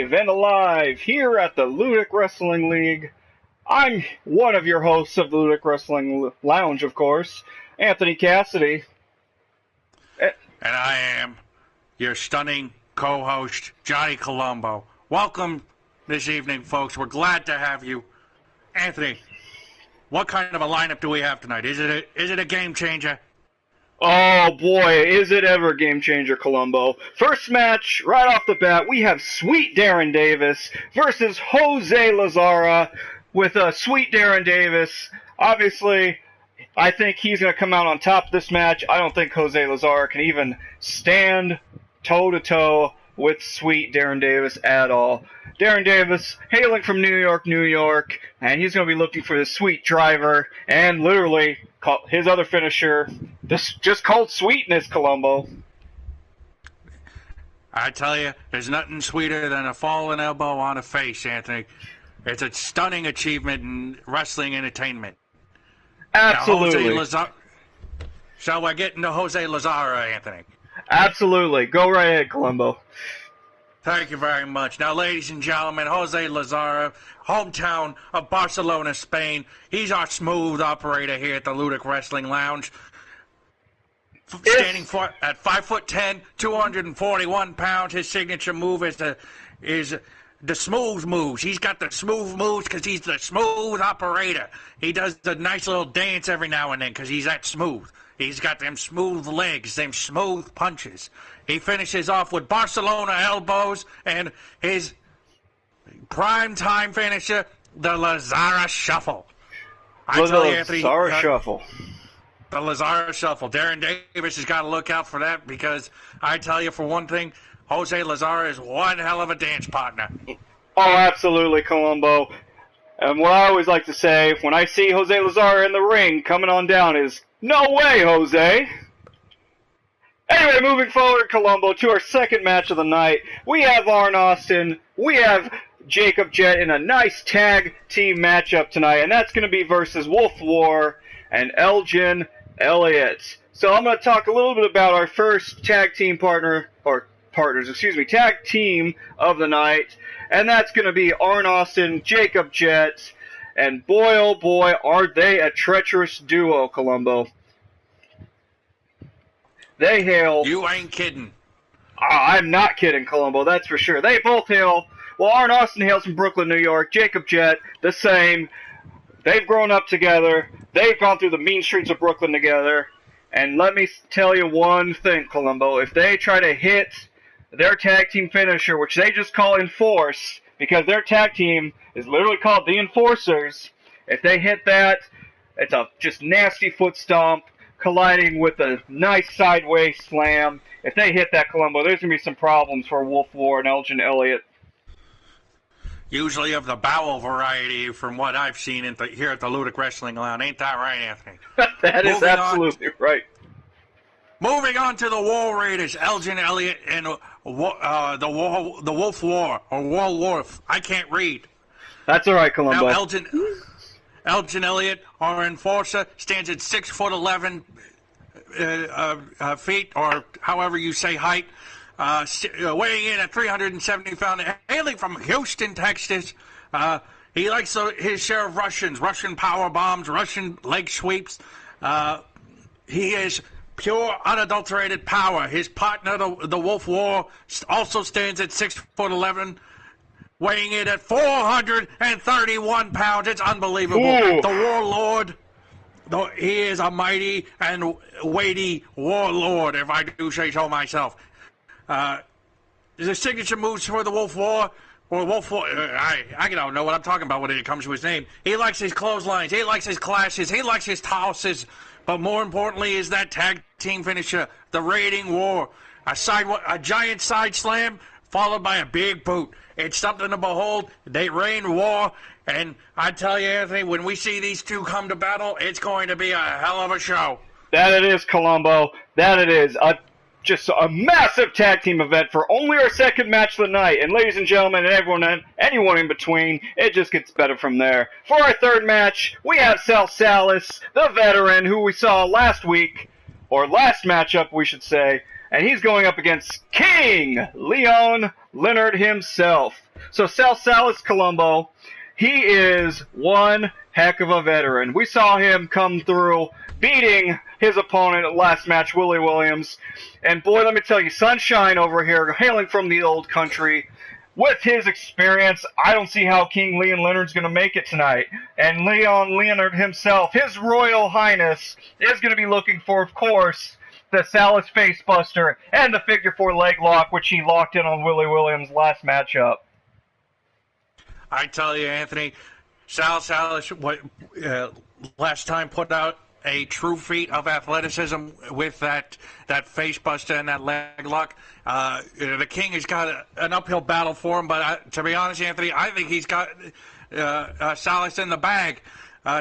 live and alive here at the Ludic Wrestling League. I'm one of your hosts of the Ludic Wrestling Lounge, of course, Anthony Cassidy. And I am your stunning co-host, Johnny Columbo. Welcome this evening, folks. We're glad to have you. Anthony, what kind of a lineup do we have tonight? Is it a game changer? Oh boy, is it ever a game changer, Columbo. First match, right off the bat, we have Sweet Darren Davis versus Jose Lazara with Sweet Darren Davis. Obviously, I think he's going to come out on top of this match. I don't think Jose Lazara can even stand toe-to-toe with Sweet Darren Davis at all. Darren Davis, hailing from New York, New York, and he's going to be looking for the Sweet Driver, and literally his other finisher, this just called Sweetness, Columbo. I tell you, there's nothing sweeter than a fallen elbow on a face, Anthony. It's a stunning achievement in wrestling entertainment. Absolutely. Shall we get into Jose Lazara, Anthony? Absolutely. Go right ahead, Columbo. Thank you very much. Now, ladies and gentlemen, Jose Lazara, hometown of Barcelona, Spain. He's our smooth operator here at the Ludic Wrestling Lounge. Standing at 5'10", 241 pounds. His signature move is the smooth moves. He's got the smooth moves because he's the smooth operator. He does the nice little dance every now and then because he's that smooth. He's got them smooth legs, them smooth punches. He finishes off with Barcelona elbows and his prime time finisher, the Lazara Shuffle. I tell you, Anthony, Lazara Shuffle. The Lazara Shuffle. Darren Davis has got to look out for that because I tell you, for one thing, Jose Lazara is one hell of a dance partner. Oh, absolutely, Columbo. And what I always like to say, when I see Jose Lazara in the ring coming on down is, no way, Jose! Anyway, moving forward, Columbo, to our second match of the night, we have Arn Austin, we have Jacob Jett in a nice tag team matchup tonight, and that's going to be versus Wolf War and Elgin Elliott. So I'm going to talk a little bit about our first tag team tag team of the night, and that's going to be Arn Austin, Jacob Jett, and boy, oh boy, are they a treacherous duo, Columbo. They hail... You ain't kidding. I'm not kidding, Columbo, that's for sure. They both hail... Well, Arn Austin hails from Brooklyn, New York. Jacob Jett, the same. They've grown up together. They've gone through the mean streets of Brooklyn together. And let me tell you one thing, Columbo. If they try to hit their tag team finisher, which they just call Enforce, because their tag team is literally called the Enforcers, if they hit that, it's a just nasty foot stomp, colliding with a nice sideways slam. If they hit that, Columbo, there's going to be some problems for Wolf War and Elgin Elliott. Usually of the bowel variety from what I've seen here at the Ludic Wrestling Lounge. Ain't that right, Anthony? That is absolutely right. Moving on to the War Raiders, Elgin Elliott and the Wolf War, or War Wolf. I can't read. That's all right, Columbo. Now, Elgin Elliott, our enforcer, stands at 6'11" feet, or however you say height, weighing in at 370 pounds, hailing from Houston, Texas. He likes his share of Russian power bombs, Russian leg sweeps. He is pure, unadulterated power. His partner, the Wolf War, also stands at 6'11", weighing in at 431 pounds. It's unbelievable. Ooh. The Warlord, he is a mighty and weighty warlord, if I do say so myself. The signature moves for the Wolf War, or Wolf War, I don't know what I'm talking about when it comes to his name. He likes his clotheslines, he likes his clashes, he likes his tosses, but more importantly is that tag team finisher, the Raiding War. A giant side slam followed by a big boot. It's something to behold. They reign war, and I tell you, Anthony, when we see these two come to battle, it's going to be a hell of a show. That it is, Columbo. That it is. Just a massive tag team event for only our second match of the night. And ladies and gentlemen, and anyone in between, it just gets better from there. For our third match, we have Sal Salas, the veteran, who we saw last week, or last matchup, we should say, and he's going up against King Leon Leonard himself. So Sal Salas Columbo, he is one heck of a veteran. We saw him come through beating his opponent at last match, Willie Williams. And boy, let me tell you, Sunshine over here, hailing from the old country, with his experience, I don't see how King Leon Leonard's going to make it tonight. And Leon Leonard himself, His Royal Highness, is going to be looking for, of course, the Salas Facebuster and the Figure 4 leg lock, which he locked in on Willie Williams' last matchup. I tell you, Anthony, Sal Salas last time put out a true feat of athleticism with that facebuster and that leg lock. The King has got an uphill battle for him, but to be honest, Anthony, I think he's got Salas in the bag.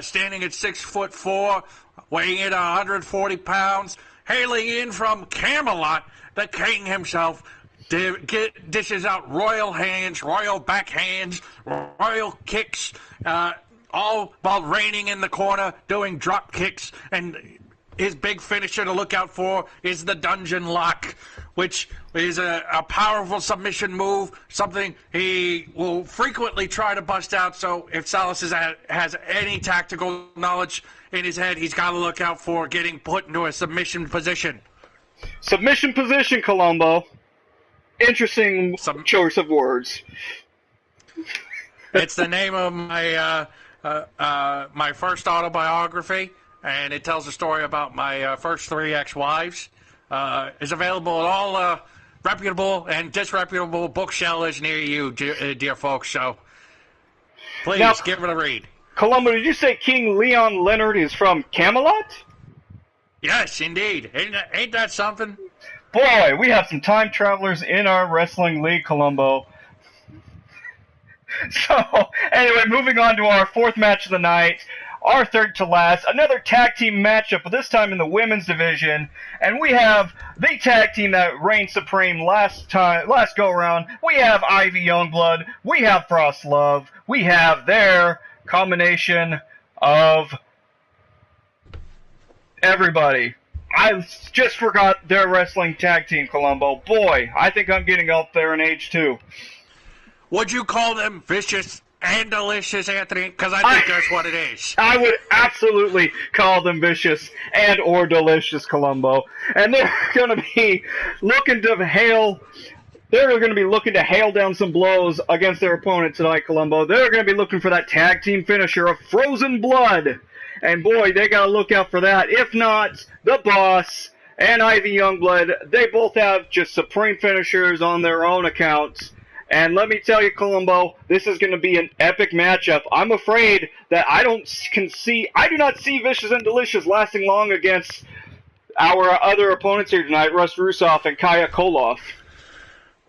Standing at 6'4", weighing in 140 pounds, hailing in from Camelot, the King himself dishes out royal hands, royal backhands, royal kicks, all while reigning in the corner, doing drop kicks, and his big finisher to look out for is the Dungeon Lock, which is a powerful submission move, something he will frequently try to bust out. So if Salas has any tactical knowledge in his head, he's got to look out for getting put into a submission position. Submission position, Columbo. Interesting choice of words. It's the name of my first autobiography, and it tells a story about my first 3 ex-wives. It's available at all reputable and disreputable booksellers near you, dear folks. So please now, give it a read. Columbo, did you say King Leon Leonard is from Camelot? Yes, indeed. Ain't that something? Boy, we have some time travelers in our wrestling league, Columbo. So, anyway, moving on to our 4th match of the night, our 3rd to last, another tag team matchup, but this time in the women's division, and we have the tag team that reigned supreme last go around. We have Ivy Youngblood, we have Frost Love, we have their combination of everybody. I just forgot their wrestling tag team, Columbo. Boy, I think I'm getting up there in age too. Would you call them vicious and delicious, Anthony? Because I think that's what it is. I would absolutely call them vicious and or delicious, Columbo. And they're going to be looking to hail. They're going to be looking to hail down some blows against their opponent tonight, Columbo. They're going to be looking for that tag team finisher of Frozen Blood. And boy, they got to look out for that. If not, the Boss and Ivy Youngblood, they both have just supreme finishers on their own accounts. And let me tell you, Columbo, this is going to be an epic matchup. I'm afraid that I do not see Vicious and Delicious lasting long against our other opponents here tonight, Russ Rusoff and Kaya Koloff.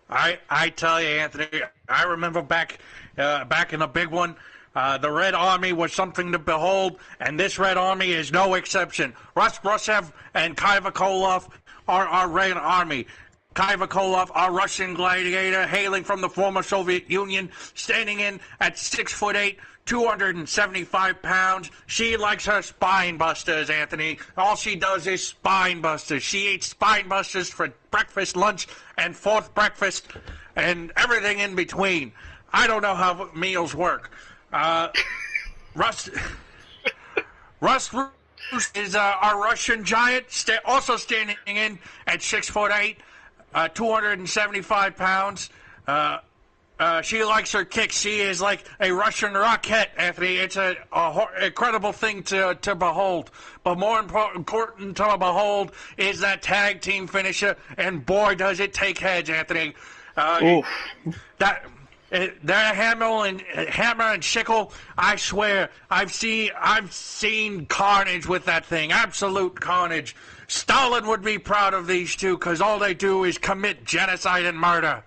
I tell you, Anthony, I remember back in the big one, the Red Army was something to behold, and this Red Army is no exception. Russ Rusev and Kaiva Koloff are our Red Army. Kaiva Koloff, our Russian gladiator, hailing from the former Soviet Union, standing in at 6'8", 275 pounds. She likes her spine busters, Anthony. All she does is spine busters. She eats spine busters for breakfast, lunch, and 4th breakfast, and everything in between. I don't know how meals work. Russ is our Russian giant, also standing in at 6'8", 275 pounds. She likes her kicks. She is like a Russian rocket, Anthony. It's an incredible thing to behold. But more important to behold is that tag team finisher, and boy, does it take heads, Anthony. Their hammer and sickle, I swear, I've seen carnage with that thing, absolute carnage. Stalin would be proud of these two because all they do is commit genocide and murder.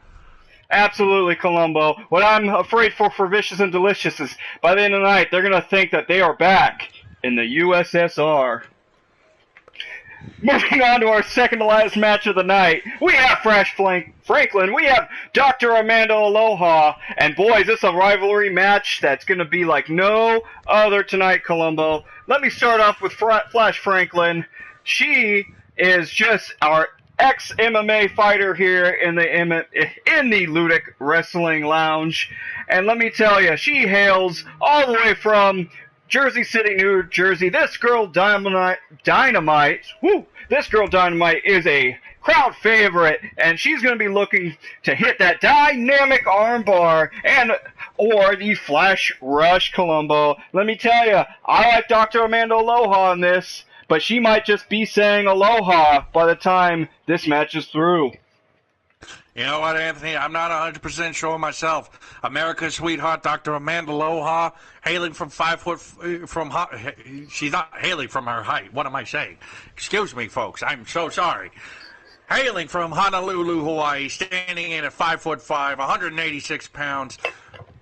Absolutely, Columbo. What I'm afraid for Vicious and Delicious is by the end of the night, they're going to think that they are back in the USSR. Moving on to our 2nd to last match of the night, we have Fresh Franklin, we have Dr. Armando Aloha, and boys, this is a rivalry match that's going to be like no other tonight, Columbo. Let me start off with Flash Franklin. She is just our ex-MMA fighter here in the Ludic Wrestling Lounge. And let me tell you, she hails all the way from Jersey City, New Jersey. This girl Dynamite, woo! This girl Dynamite is a crowd favorite, and she's going to be looking to hit that dynamic armbar or the flash rush, Columbo. Let me tell you, I like Dr. Amanda Aloha on this, but she might just be saying aloha by the time this match is through. You know what, Anthony? I'm not 100% sure myself. America's sweetheart, Dr. Amanda Aloha, hailing from she's not hailing from her height. What am I saying? Excuse me, folks. I'm so sorry. Hailing from Honolulu, Hawaii, standing in at 5'5", 186 pounds.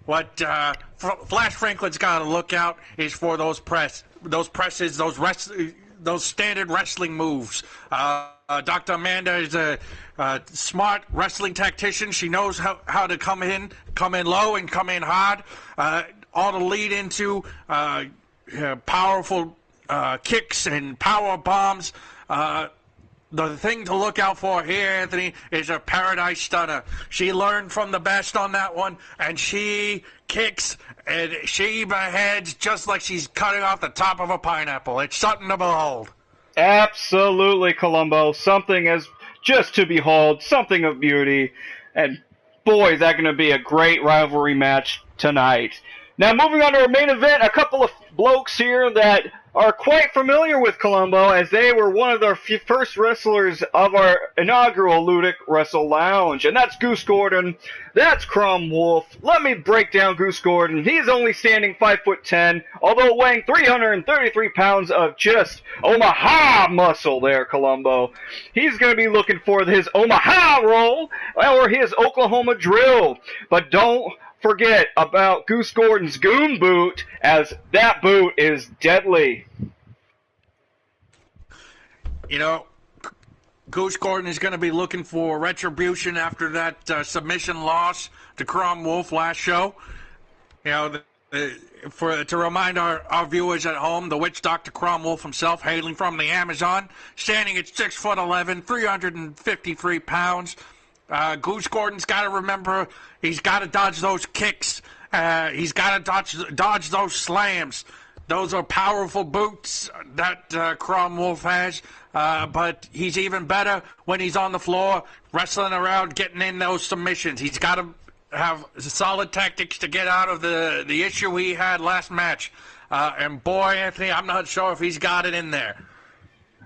What Flash Franklin's got to look out is for those presses, those standard wrestling moves. Dr. Amanda is a smart wrestling tactician. She knows how to come in low and come in hard, all to lead into powerful kicks and power bombs. The thing to look out for here, Anthony, is a Paradise Stunner. She learned from the best on that one, and she kicks and she beheads just like she's cutting off the top of a pineapple. It's something to behold. Absolutely, Columbo. Something as just to behold, something of beauty. And boy, is that going to be a great rivalry match tonight. Now, moving on to our main event, a couple of blokes here that are quite familiar with Columbo, as they were one of the first wrestlers of our inaugural Ludic Wrestling Lounge. And that's Goose Gordon. That's Crom Wolf. Let me break down Goose Gordon. He's only standing 5'10", although weighing 333 pounds of just Omaha muscle there, Columbo. He's going to be looking for his Omaha roll or his Oklahoma drill. But don't forget about Goose Gordon's Goon Boot, as that boot is deadly. You know, Goose Gordon is going to be looking for retribution after that submission loss to Crom Wolf last show. You know, to remind our viewers at home, the witch doctor Crom Wolf himself, hailing from the Amazon, standing at 6'11", 353 pounds. Goose Gordon's got to remember he's got to dodge those kicks. He's got to dodge those slams. Those are powerful boots that Crom Wolf has, but he's even better when he's on the floor, wrestling around, getting in those submissions. He's got to have solid tactics to get out of the issue he had last match. And boy, Anthony, I'm not sure if he's got it in there.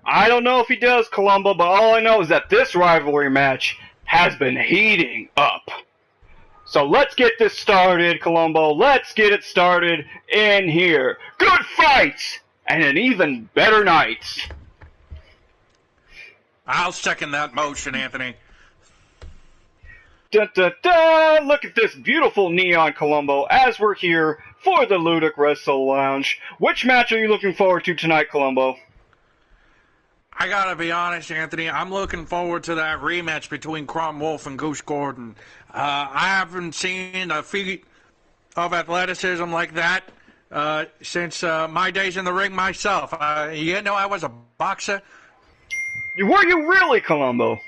I don't know if he does, Columbo, but all I know is that this rivalry match has been heating up. So let's get this started, Columbo. Let's get it started in here. Good fights and an even better night. I'll second that motion, Anthony. Dun, dun, dun. Look at this beautiful neon, Columbo, as we're here for the Ludic Wrestling Lounge. Which match are you looking forward to tonight, Columbo? I gotta be honest, Anthony, I'm looking forward to that rematch between Crom Wolf and Goose Gordon. I haven't seen a feat of athleticism like that since my days in the ring myself. You know, I was a boxer. Were you really, Columbo?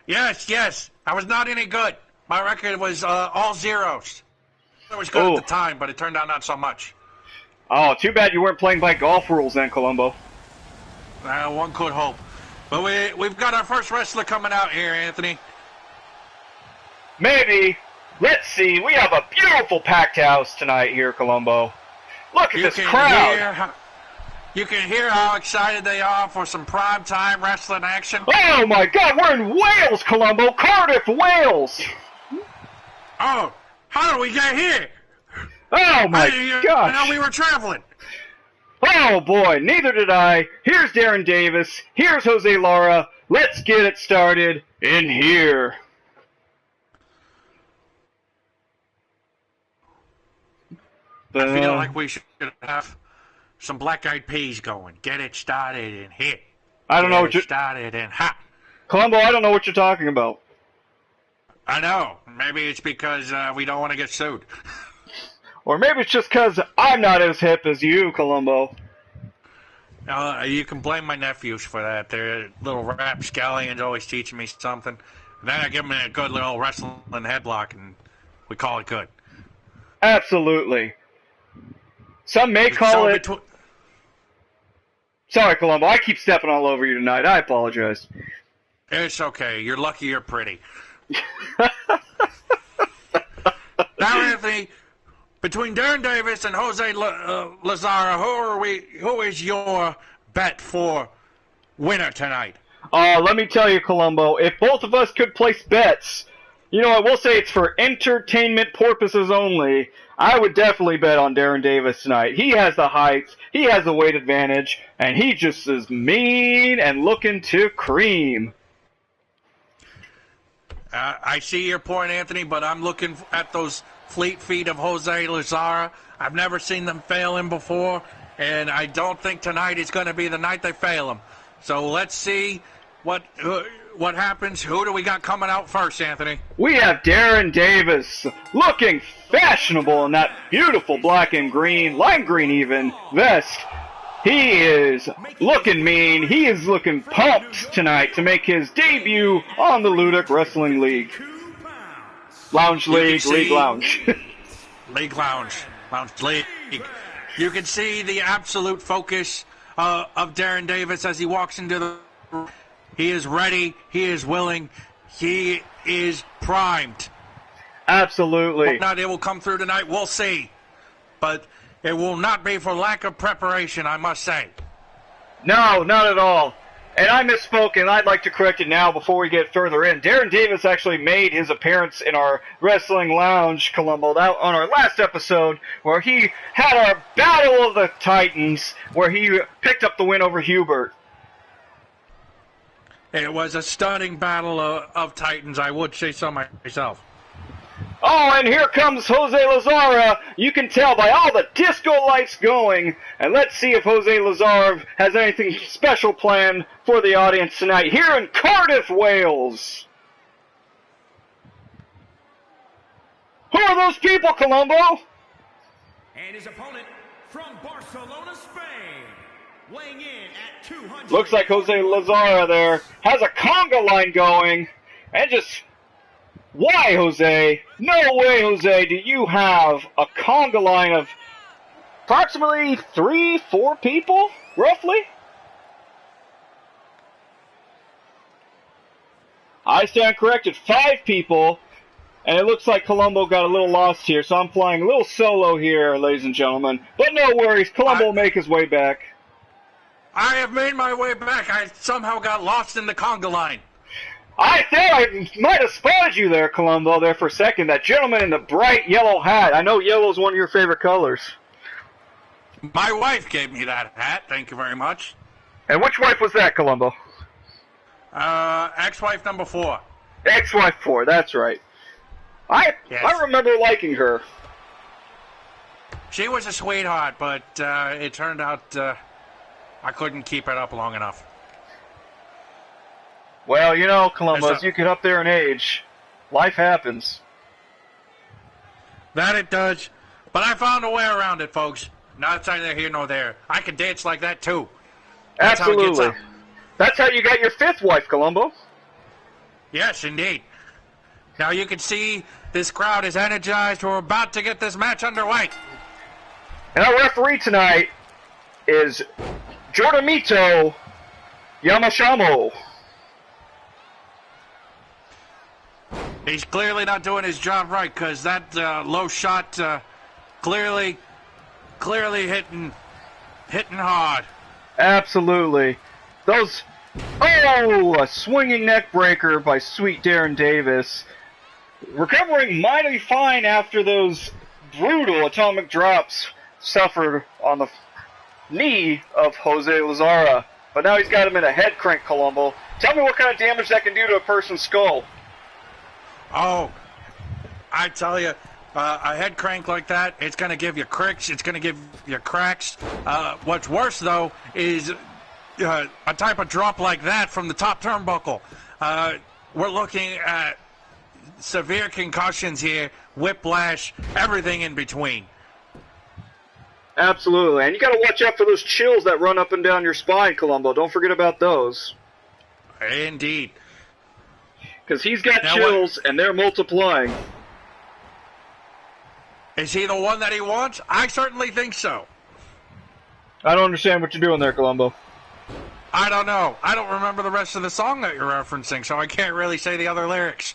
Yes. I was not any good. My record was all zeros. It was good at the time, but it turned out not so much. Oh, too bad you weren't playing by golf rules then, Columbo. One could hope. But we've got our first wrestler coming out here, Anthony. Maybe. Let's see. We have a beautiful packed house tonight here, Columbo. Look at this crowd. You can hear how excited they are for some primetime wrestling action. Oh, my God. We're in Wales, Columbo. Cardiff, Wales. Oh, how did we get here? Oh, my gosh. I know we were traveling. Oh, boy, neither did I. Here's Darren Davis. Here's Jose Lara. Let's get it started in here. I feel like we should have some Black Eyed Peas going. Get it started in here. I don't know what you're... started in hot. Columbo, I don't know what you're talking about. I know. Maybe it's because we don't want to get sued. Or maybe it's just because I'm not as hip as you, Columbo. You can blame my nephews for that. They're little rapscallions always teaching me something. Then I give them a good little wrestling headlock, and we call it good. Absolutely. Some may call it... Sorry, Columbo, I keep stepping all over you tonight. I apologize. It's okay. You're lucky you're pretty. Now, Anthony, between Darren Davis and Jose Lazara, who is your bet for winner tonight? Let me tell you, Columbo, if both of us could place bets, I will say it's for entertainment purposes only. I would definitely bet on Darren Davis tonight. He has the height, he has the weight advantage, and he just is mean and looking to cream. I see your point, Anthony, but I'm looking at those fleet feet of Jose Lazara. I've never seen them fail him before, and I don't think tonight is going to be the night they fail him. So let's see what happens. Who do we got coming out first, Anthony? We have Darren Davis looking fashionable in that beautiful black and green, lime green even, vest. He is looking mean. He is looking pumped tonight to make his debut on the Ludic Wrestling League. Lounge League, League Lounge. League Lounge. Lounge League. You can see the absolute focus of Darren Davis as he walks into the room. He is ready. He is willing. He is primed. Absolutely. Whether or not it will come through tonight, we'll see. But it will not be for lack of preparation, I must say. No, not at all. And I misspoke, and I'd like to correct it now before we get further in. Darren Davis actually made his appearance in our Wrestling Lounge, Columbo, on our last episode, where he had our Battle of the Titans, where he picked up the win over Hubert. It was a stunning battle of Titans, I would say so myself. Oh, and here comes Jose Lazara. You can tell by all the disco lights going. And let's see if Jose Lazara has anything special planned for the audience tonight here in Cardiff, Wales. Who are those people, Columbo? And his opponent from Barcelona, Spain, weighing in at 200. Looks like Jose Lazara there has a conga line going. And just... Why, Jose? No way, Jose, do you have a conga line of approximately 3-4 people, roughly? I stand corrected, 5 people, and it looks like Columbo got a little lost here, so I'm flying a little solo here, ladies and gentlemen. But no worries, Columbo will make his way back. I have made my way back. I somehow got lost in the conga line. I thought I might have spotted you there, Columbo, there for a second. That gentleman in the bright yellow hat. I know yellow's one of your favorite colors. My wife gave me that hat. Thank you very much. And which wife was that, Columbo? Ex-wife number 4. Ex-wife 4, that's right. I remember liking her. She was a sweetheart, but it turned out I couldn't keep it up long enough. Well, Columbo, as you get up there in age, life happens. That it does. But I found a way around it, folks. Not neither here nor there. I can dance like that, too. That's Absolutely. How it gets up. That's how you got your 5th wife, Columbo. Yes, indeed. Now you can see this crowd is energized. We're about to get this match underway. And our referee tonight is Jordamito Yamashamo. He's clearly not doing his job right, because that low shot clearly hitting hard. Absolutely. A swinging neck breaker by sweet Darren Davis. Recovering mighty fine after those brutal atomic drops suffered on the knee of Jose Lazara. But now he's got him in a head crank, Columbo. Tell me what kind of damage that can do to a person's skull. Oh, I tell you, a head crank like that, it's going to give you cricks, it's going to give you cracks. What's worse, though, is a type of drop like that from the top turnbuckle. We're looking at severe concussions here, whiplash, everything in between. Absolutely. And you got to watch out for those chills that run up and down your spine, Columbo. Don't forget about those. Indeed. Because he's got chills, and they're multiplying. Is he the one that he wants? I certainly think so. I don't understand what you're doing there, Columbo. I don't know. I don't remember the rest of the song that you're referencing, so I can't really say the other lyrics.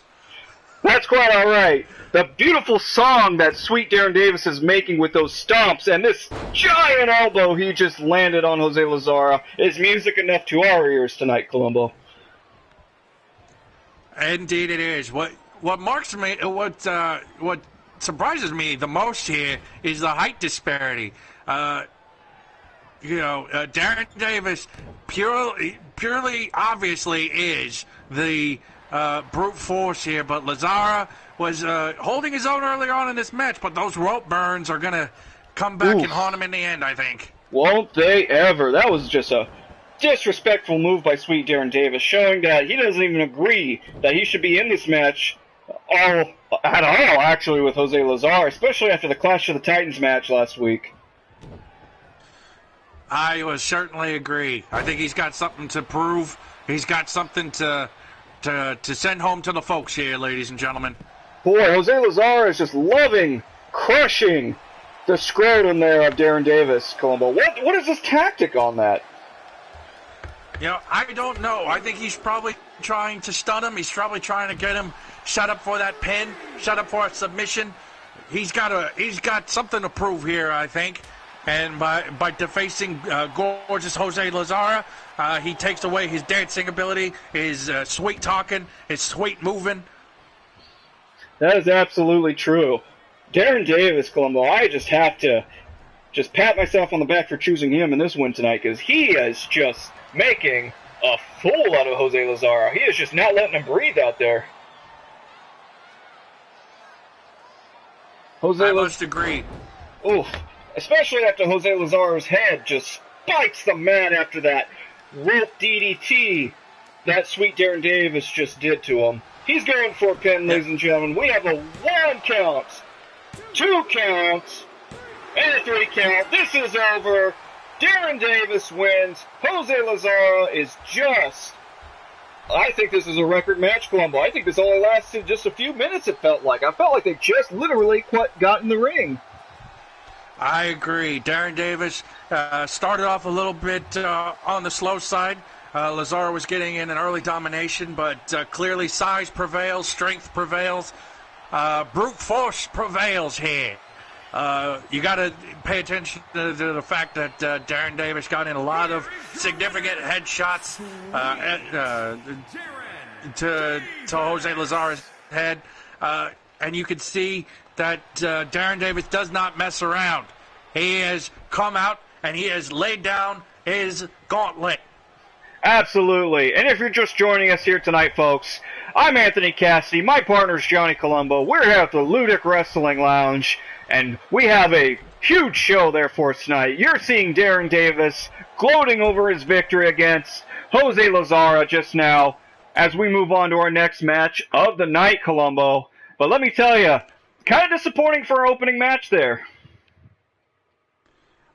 That's quite all right. The beautiful song that Sweet Darren Davis is making with those stomps and this giant elbow he just landed on Jose Lazara is music enough to our ears tonight, Columbo. Indeed, it is. What marks me, what surprises me the most here is the height disparity. Darren Davis purely obviously is the brute force here, but Lazara was holding his own earlier on in this match, but those rope burns are going to come back and haunt him in the end, I think. Won't they ever? That was just a disrespectful move by Sweet Darren Davis, showing that he doesn't even agree that he should be in this match at all, actually, with Jose Lazara, especially after the Clash of the Titans match last week. I would certainly agree. I think he's got something to prove. He's got something to send home to the folks here, ladies and gentlemen. Boy, Jose Lazara is just crushing the scrotum there of Darren Davis, Columbo. What is his tactic on that? I don't know. I think he's probably trying to stun him. He's probably trying to get him set up for that pin, set up for a submission. He's got something to prove here, I think. And by defacing gorgeous Jose Lazara, he takes away his dancing ability, his sweet talking, his sweet moving. That is absolutely true. Darren Davis, Columbo, I just have to pat myself on the back for choosing him in this win tonight, because he is just making a fool out of Jose Lazara. He is just not letting him breathe out there. I must agree. Oof. Especially after Jose Lazara's head just spikes the mat after that rope DDT that Sweet Darren Davis just did to him. He's going for a pin, ladies and gentlemen. We have a 1 count, 2 counts, and a 3 count. This is over. Darren Davis wins. Jose Lazara is just... I think this is a record match, Columbo. I think this only lasted just a few minutes, it felt like. I felt like they just literally got in the ring. I agree. Darren Davis started off a little bit on the slow side. Lazara was getting in an early domination, but clearly size prevails, strength prevails, brute force prevails here. You got to pay attention to the fact that Darren Davis got in a lot of significant headshots to Jose Lazara's head, and you can see that Darren Davis does not mess around. He has come out and he has laid down his gauntlet. Absolutely. And if you're just joining us here tonight, folks, I'm Anthony Cassidy. My partner's Johnny Columbo. We're here at the Ludic Wrestling Lounge, and we have a huge show there for us tonight. You're seeing Darren Davis gloating over his victory against Jose Lazara just now as we move on to our next match of the night, Columbo. But let me tell you, kind of disappointing for our opening match there.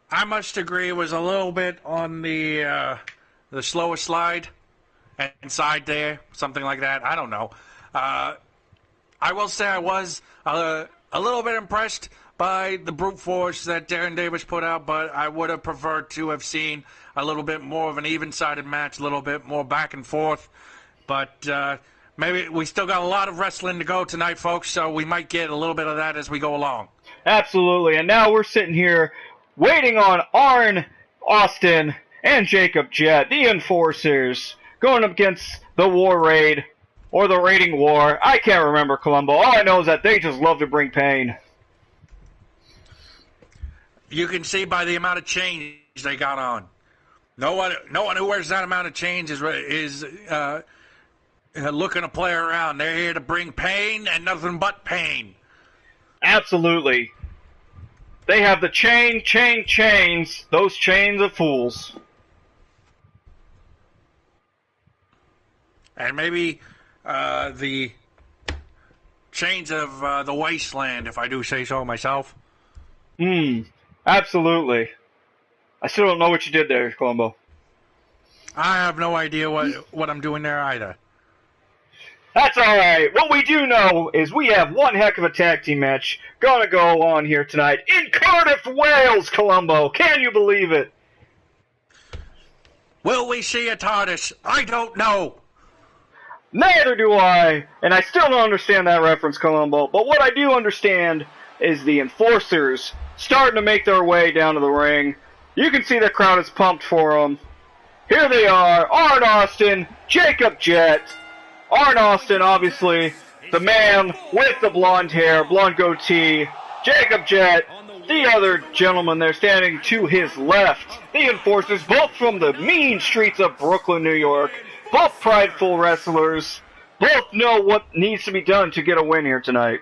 I must agree. It was a little bit on the slower slide inside there, something like that. I don't know. I will say I was a little bit impressed by the brute force that Darren Davis put out, but I would have preferred to have seen a little bit more of an even-sided match, a little bit more back and forth. But maybe we still got a lot of wrestling to go tonight, folks, so we might get a little bit of that as we go along. Absolutely. And now we're sitting here waiting on Arn Austin and Jacob Jett, the Enforcers, going up against the War Raid, or the Raiding War. I can't remember, Columbo. All I know is that they just love to bring pain. You can see by the amount of change they got on. No one who wears that amount of change is looking to play around. They're here to bring pain and nothing but pain. Absolutely. They have the chains, those chains of fools. And maybe the chains of the wasteland, if I do say so myself. Absolutely. I still don't know what you did there, Columbo. I have no idea what I'm doing there either. That's alright. What we do know is we have one heck of a tag team match gonna go on here tonight in Cardiff, Wales, Columbo. Can you believe it? Will we see a TARDIS? I don't know. Neither do I, and I still don't understand that reference, Columbo. But what I do understand is the enforcers starting to make their way down to the ring. You can see the crowd is pumped for them. Here they are, Arn Austin, Jacob Jett. Arn Austin, obviously, the man with the blonde hair, blonde goatee. Jacob Jett, the other gentleman there standing to his left. The enforcers, both from the mean streets of Brooklyn, New York. Both prideful wrestlers. Both know what needs to be done to get a win here tonight.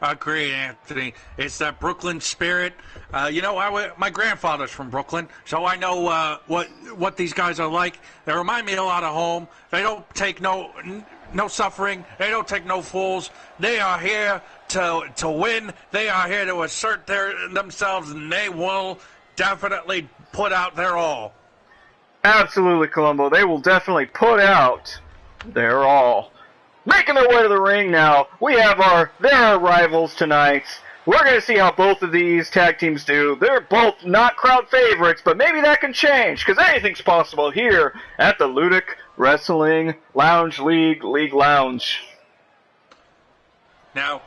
Agreed, Anthony. It's that Brooklyn spirit. My grandfather's from Brooklyn, so I know what these guys are like. They remind me a lot of home. They don't take no suffering. They don't take no fools. They are here to win. They are here to assert themselves, and they will definitely put out their all. Absolutely, Columbo. They will definitely put out their all. Making their way to the ring now, we have their rivals tonight. We're going to see how both of these tag teams do. They're both not crowd favorites, but maybe that can change, because anything's possible here at the Ludic Wrestling Lounge League Lounge. Now,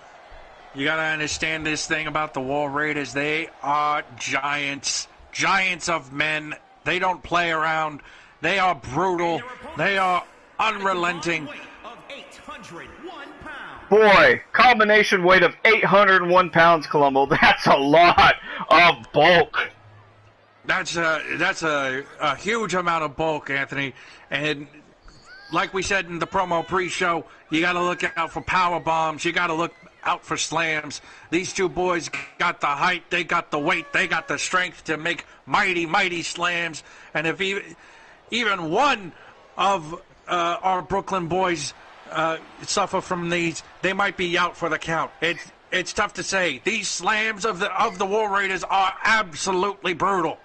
you got to understand this thing about the War Raiders. They are giants. Giants of men. They don't play around. They are brutal. They are unrelenting. Boy, combination weight of 801 pounds, Columbo. That's a lot of bulk. That's a huge amount of bulk, Anthony. And like we said in the promo pre-show, you got to look out for power bombs. You got to look out for slams. These two boys got the height, they got the weight, they got the strength to make mighty, mighty slams. And if even one of our Brooklyn boys suffer from these, they might be out for the count. It's tough to say. These slams of the War Raiders are absolutely brutal.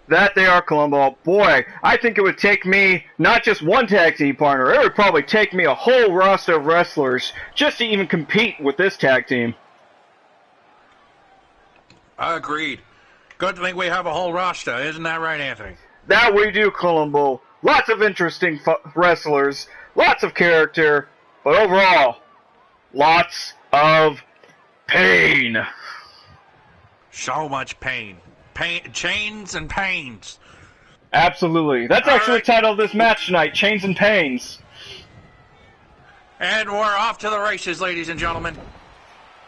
That they are, Columbo. Boy, I think it would take me not just one tag team partner. It would probably take me a whole roster of wrestlers just to even compete with this tag team. Agreed. Good thing we have a whole roster. Isn't that right, Anthony? That we do, Columbo. Lots of interesting wrestlers, lots of character, but overall, lots of pain. So much pain. Chains and pains. Absolutely. That's actually the title of this match tonight, Chains and Pains. And we're off to the races, ladies and gentlemen.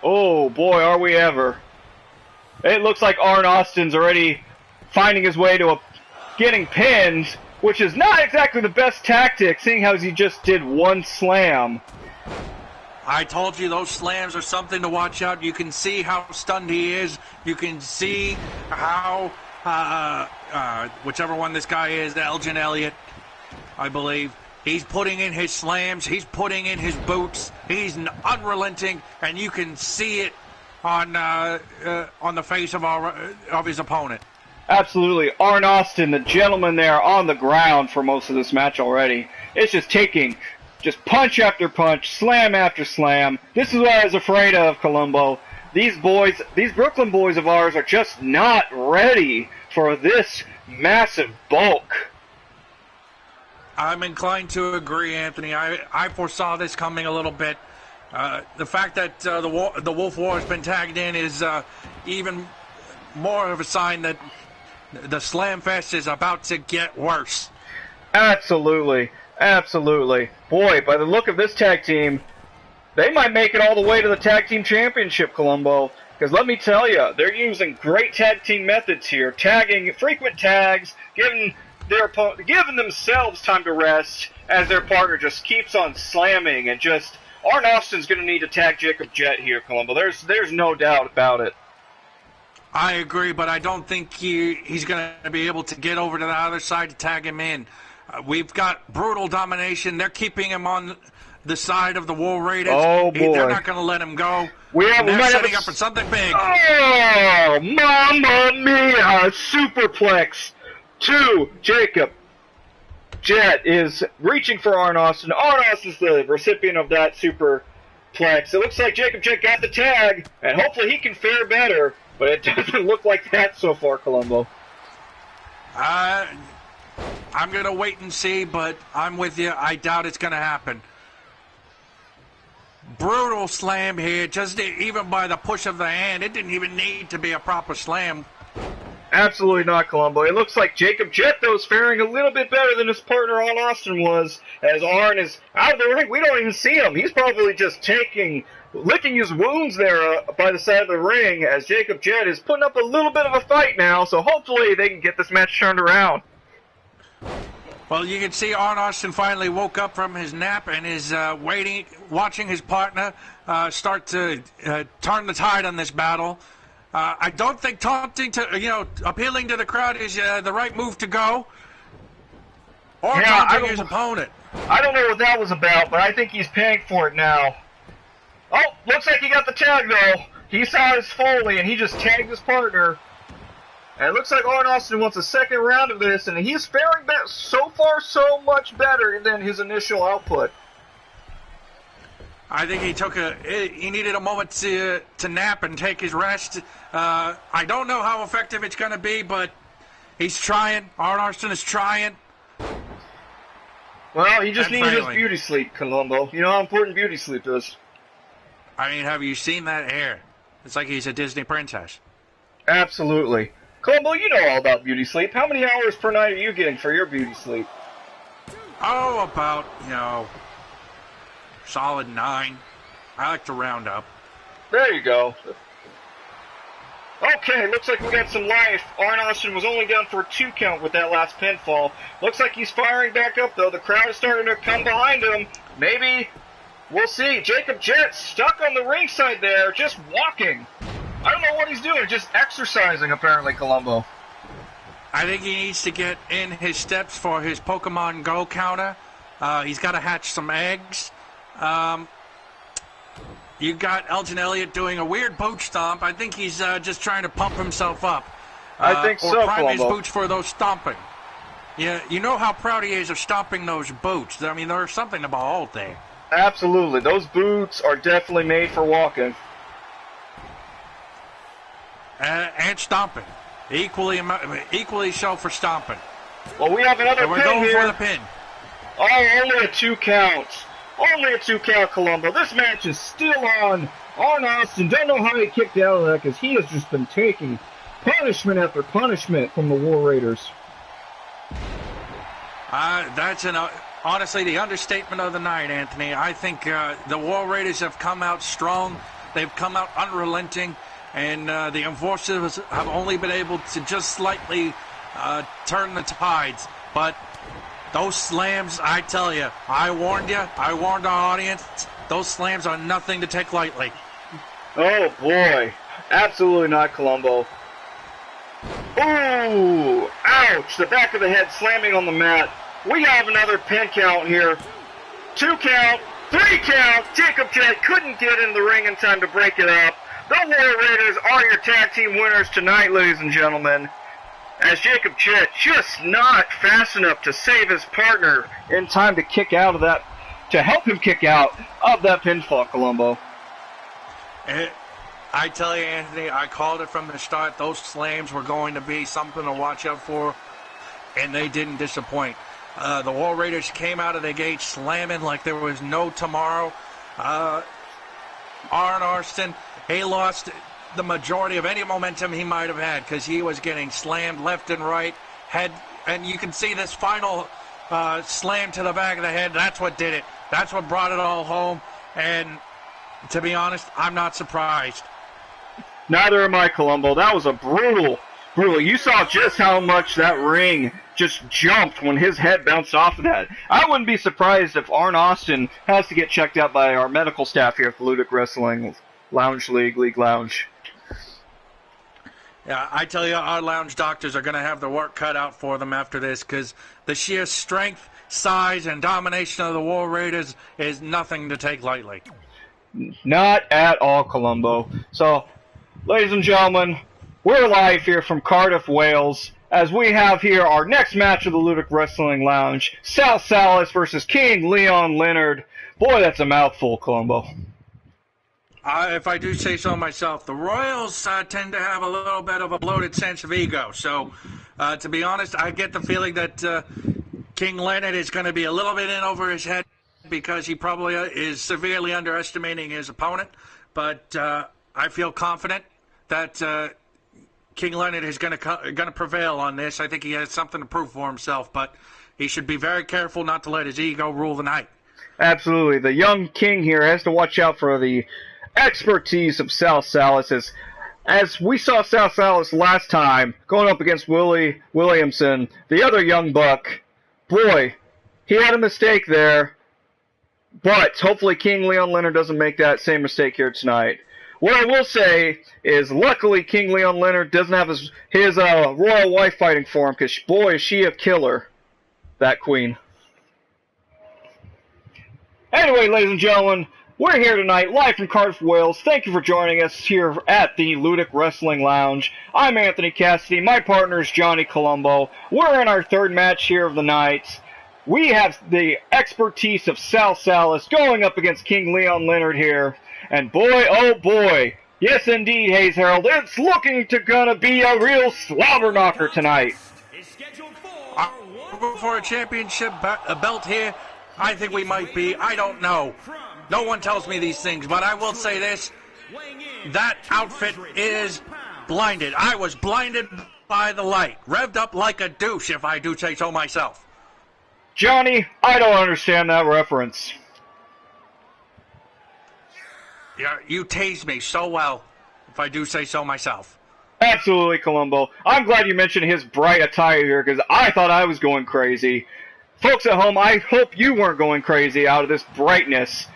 Oh, boy, are we ever. It looks like Arn Austin's already finding his way to getting pinned, which is not exactly the best tactic, seeing how he just did one slam. I told you those slams are something to watch out. You can see how stunned he is. You can see how, whichever one this guy is, Elgin Elliott, I believe, he's putting in his slams. He's putting in his boots. He's unrelenting, and you can see it on the face of his opponent. Absolutely. Arn Austin, the gentleman there on the ground for most of this match already, is just taking just punch after punch, slam after slam. This is what I was afraid of, Columbo. These Brooklyn boys of ours are just not ready for this massive bulk. I'm inclined to agree, Anthony. I foresaw this coming a little bit. The fact that the Wolf War has been tagged in is even more of a sign that the Slam Fest is about to get worse. Absolutely. Absolutely. Boy, by the look of this tag team, they might make it all the way to the Tag Team Championship, Columbo. Because let me tell you, they're using great tag team methods here. Tagging, frequent tags, giving themselves time to rest as their partner just keeps on slamming. And just, Arn Austin's going to need to tag Jacob Jett here, Columbo. There's no doubt about it. I agree, but I don't think he's going to be able to get over to the other side to tag him in. We've got brutal domination. They're keeping him on the side of the War Raiders. Oh, boy. They're not going to let him go. We They're setting up for something big. Oh, mamma mia! Superplex to Jacob. Jet is reaching for Arn Austin. Arn Austin's the recipient of that superplex. It looks like Jacob Jet got the tag, and hopefully he can fare better, but it doesn't look like that so far, Columbo. I'm going to wait and see, but I'm with you. I doubt it's going to happen. Brutal slam here, just even by the push of the hand. It didn't even need to be a proper slam. Absolutely not, Columbo. It looks like Jacob Jet, though, is faring a little bit better than his partner Arn Austin was, as Arn is out of the ring. We don't even see him. He's probably just licking his wounds there by the side of the ring, as Jacob Jet is putting up a little bit of a fight now, so hopefully they can get this match turned around. Well, you can see Arn Austin finally woke up from his nap and is watching his partner start to turn the tide on this battle. I don't think taunting appealing to the crowd is the right move to go. Or taunting his opponent. I don't know what that was about, but I think he's paying for it now. Oh, looks like he got the tag, though. He saw his Foley, and he just tagged his partner. And it looks like Arn Austin wants a second round of this, and he's faring so far so much better than his initial output. I think he needed a moment to nap and take his rest. I don't know how effective it's going to be, but he's trying. Arn Austin is trying. Well, he just needs his beauty sleep, Columbo. You know how important beauty sleep is. I mean, have you seen that hair? It's like he's a Disney princess. Absolutely. Columbo, you know all about beauty sleep. How many hours per night are you getting for your beauty sleep? Oh, about, solid 9. I like to round up. There you go. Okay, looks like we got some life. Arn Austin was only down for a 2 count with that last pinfall. Looks like he's firing back up, though. The crowd is starting to come behind him. Maybe. We'll see. Jacob Jet stuck on the ringside there, just walking. I don't know what he's doing, just exercising, apparently, Columbo. I think he needs to get in his steps for his Pokemon Go counter. He's got to hatch some eggs. You got Elgin Elliott doing a weird boot stomp. I think he's just trying to pump himself up. I think so, or prime his Columbo. boots for those stomping. Yeah, you know how proud he is of stomping those boots. I mean, there's something to behold there. Absolutely. Those boots are definitely made for walking. And stomping. Equally so for stomping. Well, we have another So we're pin going here. for the pin. Oh, only a 2 count. Only a 2 count, Columbo. This match is still on. Arn Austin, don't know how he kicked out of that because he has just been taking punishment after punishment from the War Raiders. That's honestly the understatement of the night, Anthony. I think the War Raiders have come out strong. They've come out unrelenting. And the Enforcers have only been able to just slightly turn the tides. But those slams, I tell you, I warned you. I warned our audience. Those slams are nothing to take lightly. Oh, boy. Absolutely not, Columbo. Ooh, ouch. The back of the head slamming on the mat. We have another pin count here. 2 count, 3 count. Jacob Jet couldn't get in the ring in time to break it up. The War Raiders are your tag team winners tonight, ladies and gentlemen. As Jacob Jet just not fast enough to save his partner in time to kick out of that, to help him kick out of that pinfall, Columbo. I tell you, Anthony, I called it from the start. Those slams were going to be something to watch out for, and they didn't disappoint. The War Raiders came out of the gate slamming like there was no tomorrow. Arn Austin, he lost the majority of any momentum he might have had because he was getting slammed left and right. And you can see this final slam to the back of the head. That's what did it. That's what brought it all home. And to be honest, I'm not surprised. Neither am I, Columbo. That was a brutal. You saw just how much that ring just jumped when his head bounced off of that. I wouldn't be surprised if Arn Austin has to get checked out by our medical staff here at the Ludic Wrestling Lounge League Lounge. Yeah, I tell you, our lounge doctors are going to have the work cut out for them after this, because the sheer strength, size, and domination of the War Raiders is nothing to take lightly. Not at all, Columbo. So, ladies and gentlemen, we're live here from Cardiff, Wales, as we have here our next match of the Ludic Wrestling Lounge, Sal Salas versus King Leon Leonard. Boy, that's a mouthful, Columbo. If I do say so myself, the Royals tend to have a little bit of a bloated sense of ego. So, to be honest, I get the feeling that King Leonard is going to be a little bit in over his head because he probably is severely underestimating his opponent. But I feel confident that King Leonard is going to prevail on this. I think he has something to prove for himself, but he should be very careful not to let his ego rule the night. Absolutely. The young king here has to watch out for the expertise of Sal Salas, as we saw Sal Salas last time going up against Willie Williamson, the other young buck. Boy, he had a mistake there, but hopefully King Leon Leonard doesn't make that same mistake here tonight. What I will say is, luckily King Leon Leonard doesn't have his royal wife fighting for him, because boy is she a killer, that queen. Anyway, ladies and gentlemen, we're here tonight, live from Cardiff, Wales. Thank you for joining us here at the Ludic Wrestling Lounge. I'm Anthony Cassidy. My partner is Johnny Columbo. We're in our third match here of the night. We have the expertise of Sal Salas going up against King Leon Leonard here. And boy, oh boy, yes indeed, Hayes Herald, it's looking to gonna be a real slobber knocker tonight. For a championship belt here, I think we might be. I don't know. No one tells me these things, but I will say this. That outfit is blinded. I was blinded by the light. Revved up like a douche, if I do say so myself. Johnny, I don't understand that reference. Yeah, you tased me so well, if I do say so myself. Absolutely, Columbo. I'm glad you mentioned his bright attire here, because I thought I was going crazy. Folks at home, I hope you weren't going crazy out of this brightness.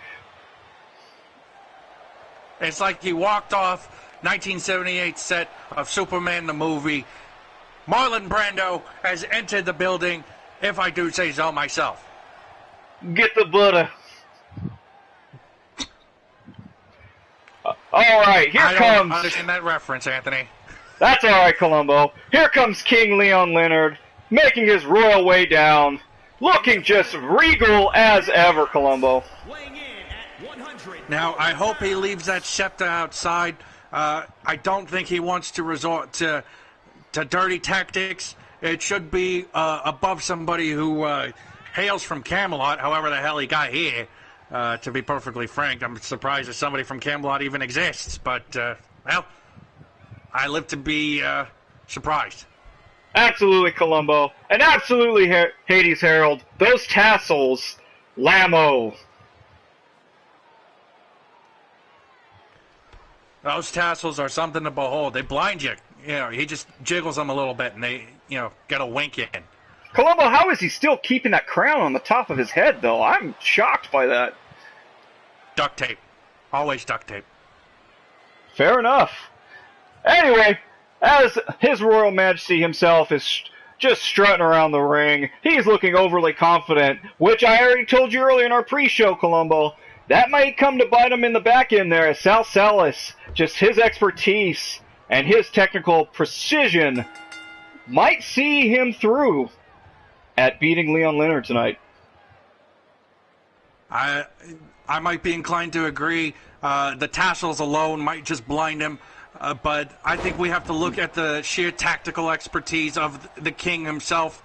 It's like he walked off 1978 set of Superman the movie. Marlon Brando has entered the building, if I do say so myself. Get the butter. Alright, here comes... I don't understand that reference, Anthony. That's alright, Columbo. Here comes King Leon Leonard, making his royal way down, looking just regal as ever, Columbo. Now, I hope he leaves that scepter outside. I don't think he wants to resort to dirty tactics. It should be above somebody who hails from Camelot, however the hell he got here. To be perfectly frank, I'm surprised that somebody from Camelot even exists. But, well, I live to be surprised. Absolutely, Columbo. And absolutely, Hades Herald. Those tassels, Lammo. Those tassels are something to behold. They blind you. You know, he just jiggles them a little bit, and they, get a wink in. Columbo, how is he still keeping that crown on the top of his head, though? I'm shocked by that. Duct tape. Always duct tape. Fair enough. Anyway, as His Royal Majesty himself is just strutting around the ring, he's looking overly confident, which I already told you earlier in our pre-show, Columbo. That might come to bite him in the back end there, as Sal Salas, just his expertise and his technical precision, might see him through at beating Leon Leonard tonight. I might be inclined to agree. The tassels alone might just blind him, but I think we have to look at the sheer tactical expertise of the king himself.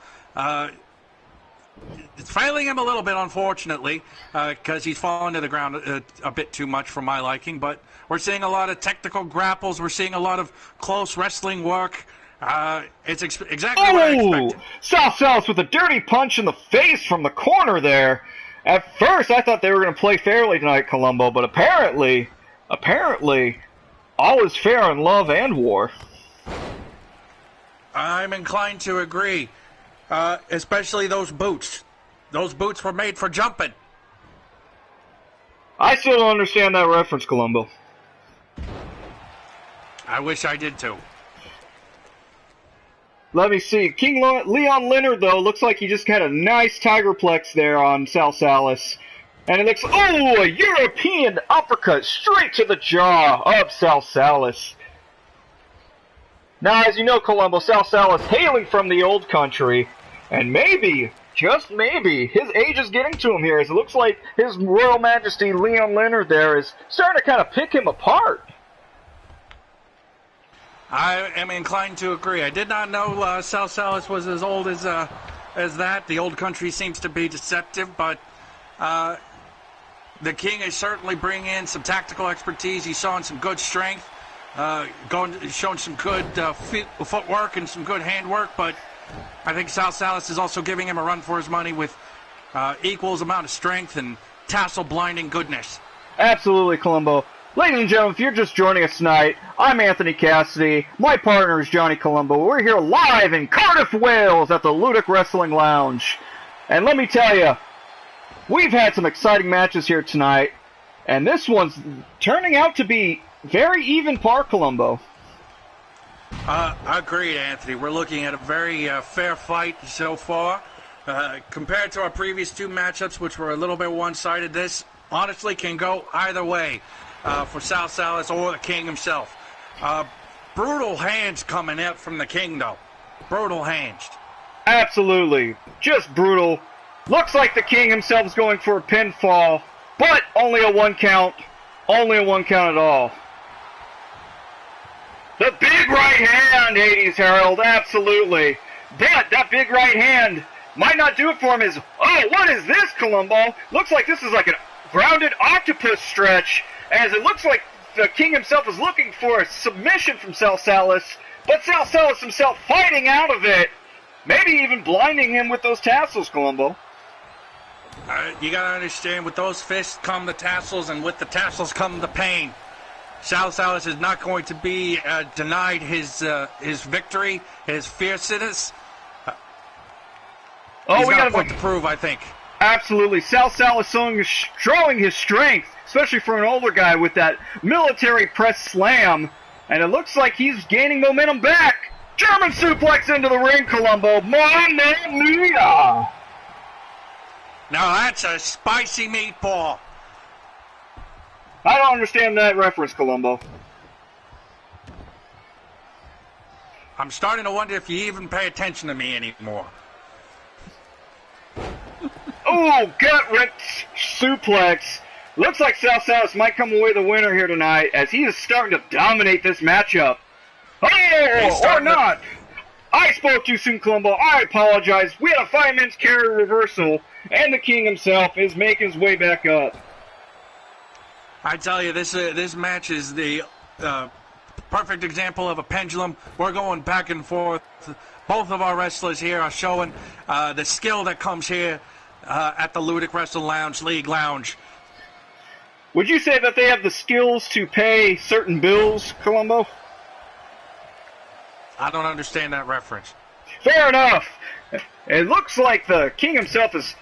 It's failing him a little bit, unfortunately, because he's fallen to the ground a bit too much for my liking. But we're seeing a lot of technical grapples. We're seeing a lot of close wrestling work. It's exactly what I expected. Sal Salas with a dirty punch in the face from the corner there. At first, I thought they were going to play fairly tonight, Columbo, but apparently, all is fair in love and war. I'm inclined to agree. Especially those boots. Those boots were made for jumping. I still don't understand that reference, Columbo. I wish I did too. Let me see. Leon Leonard, though, looks like he just had a nice tigerplex there on Sal Salas. And it looks, oh, a European uppercut straight to the jaw of Sal Salas. Now, as you know, Columbo, Sal Salas hailing from the old country, and maybe, just maybe, his age is getting to him here, as it looks like His Royal Majesty Leon Leonard there is starting to kind of pick him apart. I am inclined to agree. I did not know Sal Salas was as old as that. The old country seems to be deceptive, but the King is certainly bringing in some tactical expertise. He's showing some good strength, showing some good footwork and some good handwork, but I think Sal Salas is also giving him a run for his money with equals amount of strength and tassel blinding goodness. Absolutely, Columbo. Ladies and gentlemen, if you're just joining us tonight, I'm Anthony Cassidy. My partner is Johnny Columbo. We're here live in Cardiff, Wales at the Ludic Wrestling Lounge. And let me tell you, we've had some exciting matches here tonight, and this one's turning out to be very even par, Columbo. Agreed, Anthony. We're looking at a very fair fight so far. Compared to our previous two matchups, which were a little bit one-sided, this honestly can go either way. For Sal Salas or the King himself. Brutal hands coming out from the King, though. Brutal hands. Absolutely. Just brutal. Looks like the King himself is going for a pinfall, but only a one count. Only a one count at all. The big right hand, Hades Herald, absolutely. But that big right hand might not do it for him. Oh, what is this, Columbo? Looks like this is like a grounded octopus stretch, as it looks like the King himself is looking for a submission from Sal Salas, but Sal Salas himself fighting out of it, maybe even blinding him with those tassels, Columbo. You gotta understand, with those fists come the tassels, and with the tassels come the pain. Sal Salas is not going to be denied his victory, his fierceness. He's got a point to prove, I think. Absolutely. Sal Salas showing his strength, especially for an older guy, with that military press slam. And it looks like he's gaining momentum back. German suplex into the ring, Columbo. Mamma mia! Now that's a spicy meatball. I don't understand that reference, Columbo. I'm starting to wonder if you even pay attention to me anymore. Oh, gut-wrench suplex. Looks like Sal Salas might come away the winner here tonight, as he is starting to dominate this matchup. Oh, or not. I spoke too soon, Columbo. I apologize. We had a 5 minutes carry reversal, and the King himself is making his way back up. I tell you, this match is the perfect example of a pendulum. We're going back and forth. Both of our wrestlers here are showing the skill that comes here at the Ludic Wrestling Lounge, League Lounge. Would you say that they have the skills to pay certain bills, Columbo? I don't understand that reference. Fair enough. It looks like the King himself is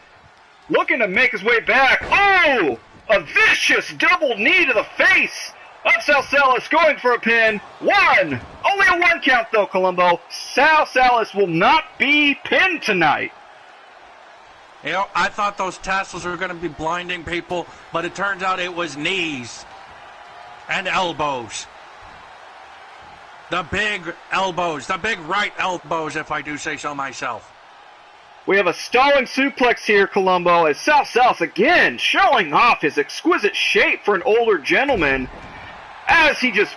looking to make his way back. Oh! A vicious double knee to the face of Sal Salas, going for a pin. One! Only a one count, though, Columbo. Sal Salas will not be pinned tonight. You know, I thought those tassels were going to be blinding people, but it turns out it was knees and elbows. The big elbows, the big right elbows, if I do say so myself. We have a stalling suplex here, Columbo, as Sal Salas again showing off his exquisite shape for an older gentleman, as he just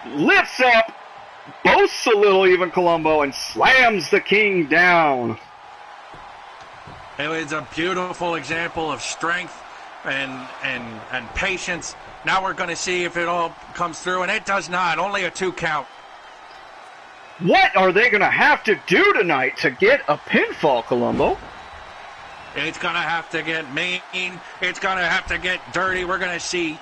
lifts up, boasts a little even, Columbo, and slams the King down. It was a beautiful example of strength and patience. Now we're going to see if it all comes through, and it does not. Only a 2 count. What are they going to have to do tonight to get a pinfall, Columbo? It's going to have to get mean. It's going to have to get dirty. We're going to see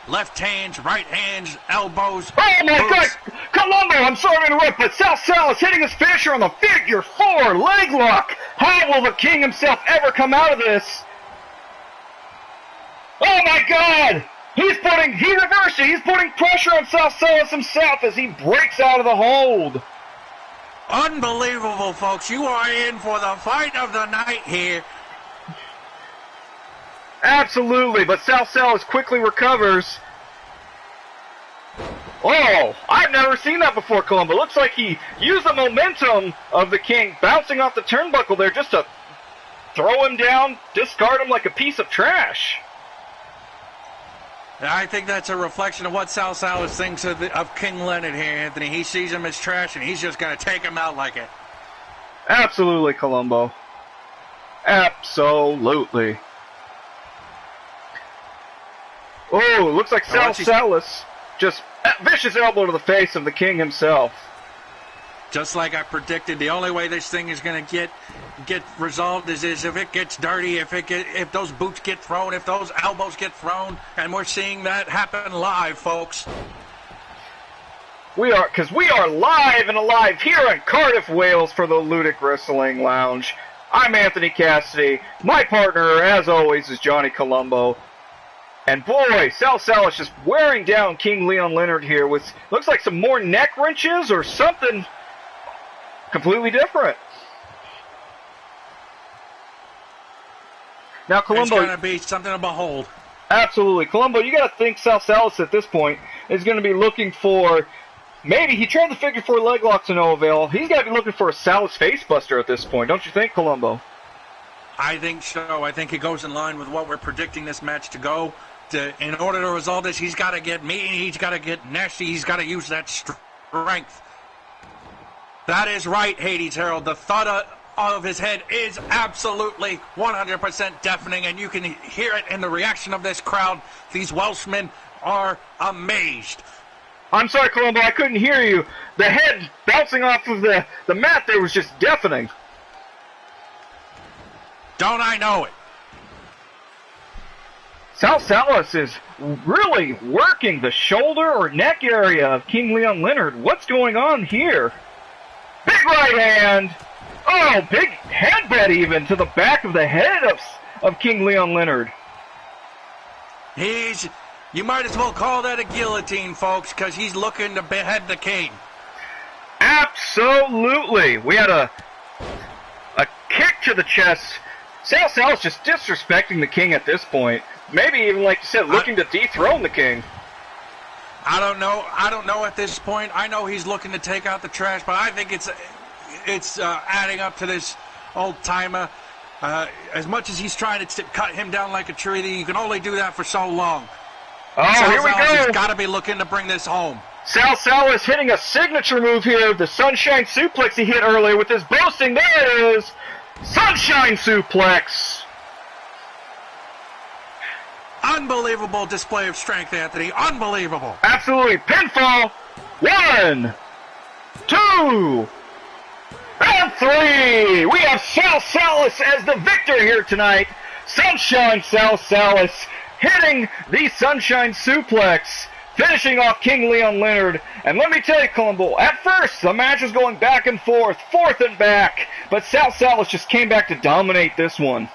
left hands, right hands, elbows. Oh my boots. God! Columbo, I'm sorry to interrupt, but Sal Salas hitting his finisher on the figure 4 leg lock. How will the King himself ever come out of this? Oh my God! He reversed it. He's putting pressure on Sal Salas himself as he breaks out of the hold. Unbelievable, folks. You are in for the fight of the night here. Absolutely, but Sal Salas quickly recovers. Oh, I've never seen that before, Columbo. Looks like he used the momentum of the King bouncing off the turnbuckle there just to throw him down, discard him like a piece of trash. I think that's a reflection of what Sal Salas thinks of King Leonard here, Anthony. He sees him as trash, and he's just going to take him out like it. Absolutely, Columbo. Absolutely. Oh, looks like Sal Salas just vicious elbow to the face of the King himself. Just like I predicted, the only way this thing is going to get resolved is if it gets dirty, if those boots get thrown, if those elbows get thrown, and we're seeing that happen live, folks. We are live and alive here in Cardiff, Wales for the Ludic Wrestling Lounge. I'm Anthony Cassidy. My partner, as always, is Johnny Columbo. And boy, Sal Salas just wearing down King Leon Leonard here with, looks like some more neck wrenches or something completely different. Now, Columbo, it's going to be something to behold. Absolutely. Columbo, you got to think Sal Salas at this point is going to be looking for, maybe he tried the figure four leg lock to no avail. He's got to be looking for a Salas facebuster at this point, don't you think, Columbo? I think so. I think it goes in line with what we're predicting this match to go. In order to resolve this, he's got to get mean, he's got to get nasty, he's got to use that strength. That is right, Hades Herald. The thud of his head is absolutely 100% deafening, and you can hear it in the reaction of this crowd. These Welshmen are amazed. I'm sorry, Columbo, I couldn't hear you. The head bouncing off of the mat there was just deafening. Don't I know it? Sal Salas is really working the shoulder or neck area of King Leon Leonard. What's going on here? Big right hand. Oh, big headbutt even to the back of the head of King Leon Leonard. You might as well call that a guillotine, folks, because he's looking to behead the King. Absolutely. We had a kick to the chest. Sal Salas just disrespecting the King at this point. Maybe even, like you said, looking to dethrone the King. I don't know at this point. I know he's looking to take out the trash, but I think it's adding up to this old-timer. As much as he's trying to cut him down like a tree, you can only do that for so long. Oh, Sal here we Salas go. has got to be looking to bring this home. Sal Salas hitting a signature move here, the Sunshine Suplex he hit earlier with his boasting. There it is. Sunshine Suplex. Unbelievable display of strength, Anthony. Unbelievable. Absolutely. Pinfall. 1, 2, and 3. We have Sal Salas as the victor here tonight. Sunshine Sal Salas hitting the Sunshine Suplex, finishing off King Leon Leonard. And let me tell you, Columbo, at first the match was going back and forth and back, but Sal Salas just came back to dominate this one.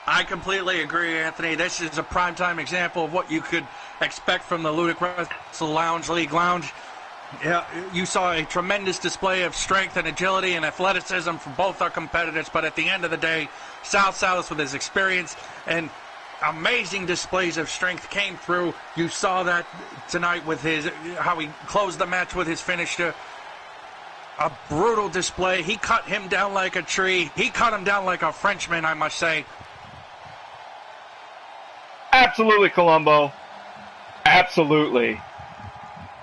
I completely agree, Anthony. This is a primetime example of what you could expect from the Ludic Wrestling Lounge. Yeah, you saw a tremendous display of strength and agility and athleticism from both our competitors, but at the end of the day, Sal Salas, with his experience and amazing displays of strength, came through. You saw that tonight with how he closed the match with his finisher. A brutal display. He cut him down like a tree. He cut him down like a Frenchman, I must say. Absolutely, Columbo. Absolutely.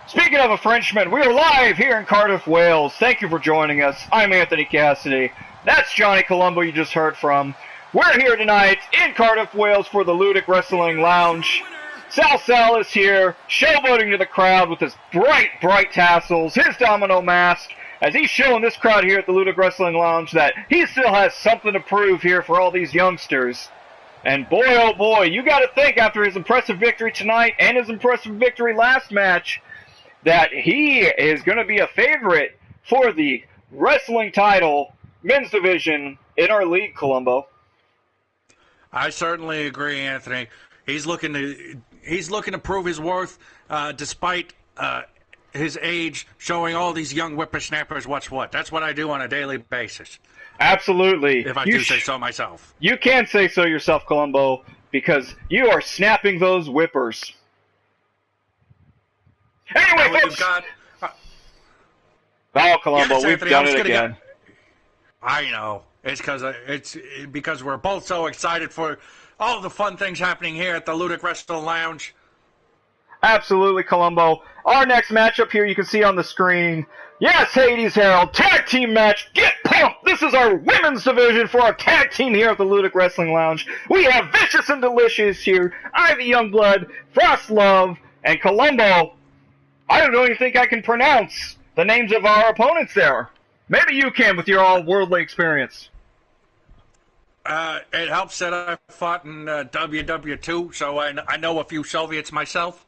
Speaking of a Frenchman, we are live here in Cardiff, Wales. Thank you for joining us. I'm Anthony Cassidy. That's Johnny Columbo you just heard from. We're here tonight in Cardiff, Wales for the Ludic Wrestling Lounge. Sal Salas here, showboating to the crowd with his bright tassels, his domino mask, as he's showing this crowd here at the Ludic Wrestling Lounge that he still has something to prove here for all these youngsters. And boy, oh boy, you got to think after his impressive victory tonight and his impressive victory last match that he is going to be a favorite for the wrestling title, men's division, in our league, Columbo. I certainly agree, Anthony. He's looking to prove his worth, despite his age, showing all these young whippersnappers what's what. That's what I do on a daily basis. Absolutely. If I do say so myself. You can say so yourself, Columbo, because you are snapping those whippers. Anyway, folks. Oh, Columbo, yes, we've Anthony, done it again. I know. It's because we're both so excited for all the fun things happening here at the Ludic Wrestling Lounge. Absolutely, Columbo. Our next matchup here you can see on the screen. Yes, Hades Herald, tag team match. Get pumped! This is our women's division for our tag team here at the Ludic Wrestling Lounge. We have Vicious and Delicious here, Ivy Youngblood, Frost Love, and Columbo. I don't even think I can pronounce the names of our opponents there. Maybe you can with your all-worldly experience. It helps that I fought in WW2, so I know a few Soviets myself.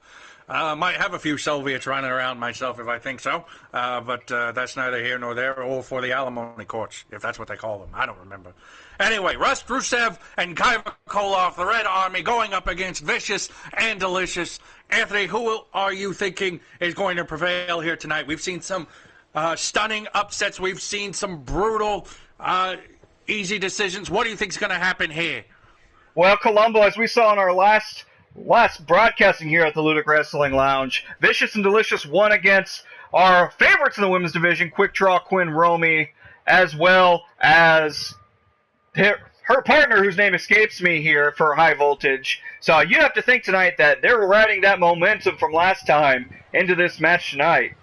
Might have a few Soviets running around myself if I think so, but that's neither here nor there, or for the alimony courts, if that's what they call them. I don't remember. Anyway, Rust Rusev and Kaiva Koloff, the Red Army, going up against Vicious and Delicious. Anthony, who are you thinking is going to prevail here tonight? We've seen some stunning upsets. We've seen some brutal, easy decisions. What do you think is going to happen here? Well, Columbo, as we saw in our last broadcasting here at the Ludic Wrestling Lounge, Vicious and Delicious won against our favorites in the women's division, Quick Draw Quinn Romy, as well as her partner, whose name escapes me here, for High Voltage. So you have to think tonight that they're riding that momentum from last time into this match tonight.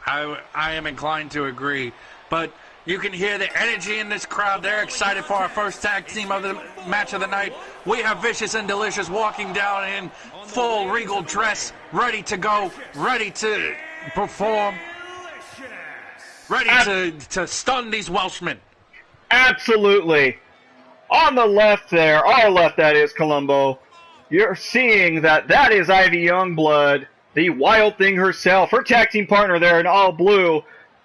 I am inclined to agree, but you can hear the energy in this crowd. They're excited for our first tag team of the match of the night. We have Vicious and Delicious walking down in full regal dress, ready to go, ready to perform, ready to stun these Welshmen. Absolutely. On the left there, our left that is, Columbo, you're seeing that is Ivy Youngblood, the Wild Thing herself. Her tag team partner there in all blue,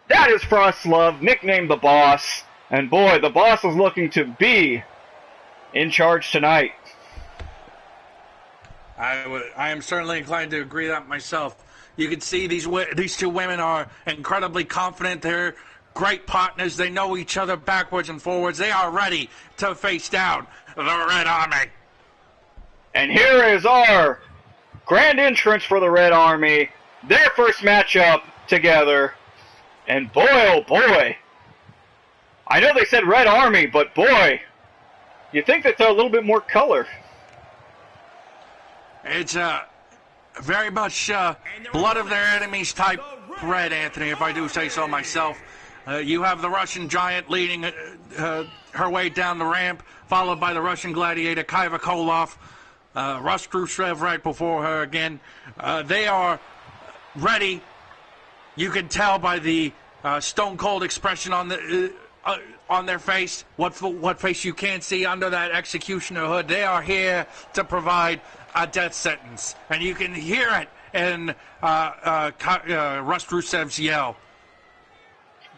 that is Frost Love, nicknamed the Boss. And boy, the Boss is looking to be in charge tonight. I am certainly inclined to agree that myself. You can see these two women are incredibly confident. They're great partners. They know each other backwards and forwards. They are ready to face down the Red Army. And here is our grand entrance for the Red Army. Their first matchup together. And boy, oh boy. I know they said Red Army, but boy, you think that they're a little bit more color. It's very much blood of their enemies type red, Anthony, if I do say so myself. You have the Russian Giant leading her way down the ramp, followed by the Russian Gladiator, Kaiva Koloff. Rust Rusev right before her again. They are ready. You can tell by the stone cold expression on their face, what face you can't see under that executioner hood. They are here to provide a death sentence, and you can hear it in Rust Rusev's yell.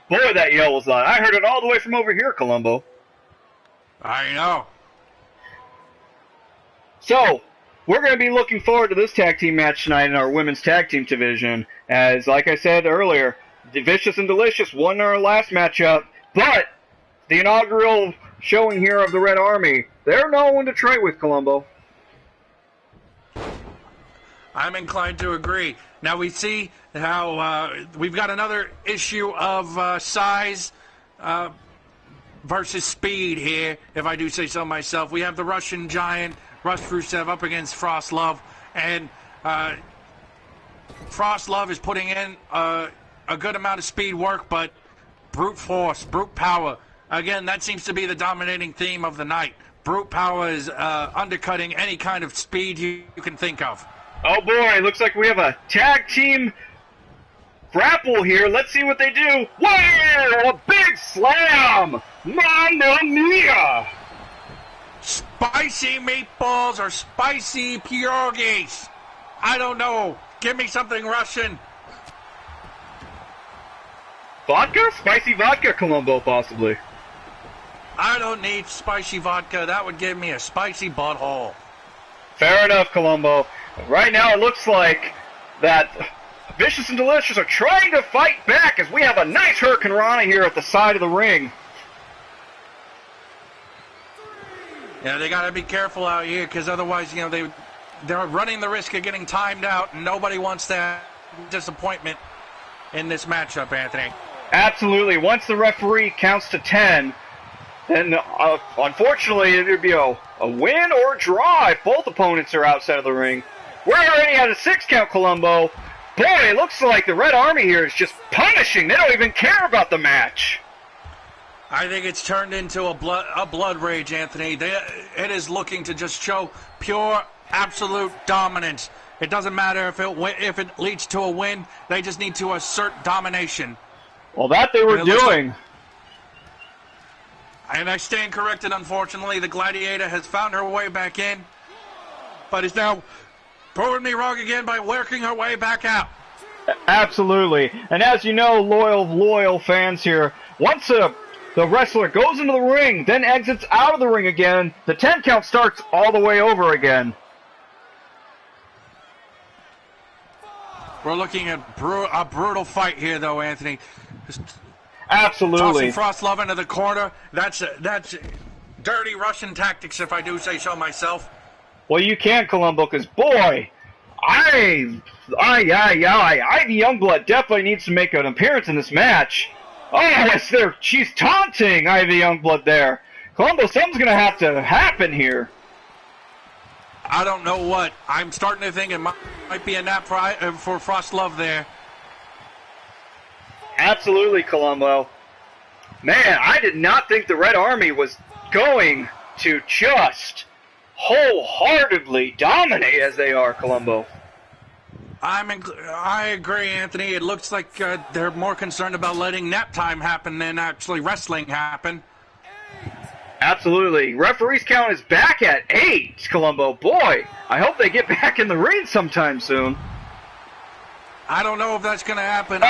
Boy, that yell was loud. I heard it all the way from over here, Columbo. I know. So, we're going to be looking forward to this tag team match tonight in our women's tag team division. As, like I said earlier, the Vicious and Delicious won our last matchup, but the inaugural showing here of the Red Army, they're no one to trade with, Columbo. I'm inclined to agree. Now we see how we've got another issue of size versus speed here, if I do say so myself. We have the Russian Giant, Rust Rusev, up against Frost Love, and Frost Love is putting in a good amount of speed work, but brute force, brute power. Again, that seems to be the dominating theme of the night. Brute power is undercutting any kind of speed you can think of. Oh boy, looks like we have a tag team grapple here. Let's see what they do. Whoa! A big slam! Mamma mia! Spicy meatballs or spicy pierogies? I don't know. Give me something Russian. Vodka? Spicy vodka, Columbo, possibly. I don't need spicy vodka. That would give me a spicy butthole. Fair enough, Columbo. Right now it looks like that Vicious and Delicious are trying to fight back as we have a nice Hurricane Rana here at the side of the ring. Yeah, they got to be careful out here because otherwise, they're running the risk of getting timed out, and nobody wants that disappointment in this matchup, Anthony. Absolutely. Once the referee counts to 10, then unfortunately it would be a win or a draw if both opponents are outside of the ring. We're already at a 6 count, Columbo. Boy, it looks like the Red Army here is just punishing. They don't even care about the match. I think it's turned into a blood rage, Anthony. It is looking to just show pure, absolute dominance. It doesn't matter if it leads to a win. They just need to assert domination. Well, that they were doing. And I stand corrected, unfortunately. The Gladiator has found her way back in, but is now proving me wrong again by working her way back out. Absolutely. And as you know, loyal fans here, once the wrestler goes into the ring, then exits out of the ring again, the 10 count starts all the way over again. We're looking at a brutal fight here, though, Anthony. Absolutely. Tossing Frost Love into the corner. That's dirty Russian tactics, if I do say so myself. Well, you can, Columbo, because, boy, Ivy Youngblood definitely needs to make an appearance in this match. Oh, yes, she's taunting Ivy Youngblood there. Columbo, something's going to have to happen here. I don't know what. I'm starting to think it might be a nap for Frost Love there. Absolutely, Columbo. Man, I did not think the Red Army was going to just wholeheartedly dominate as they are, Columbo. I agree, Anthony. It looks like they're more concerned about letting nap time happen than actually wrestling happen. Absolutely. Referee's count is back at 8, Columbo. Boy, I hope they get back in the ring sometime soon. I don't know if that's going to happen.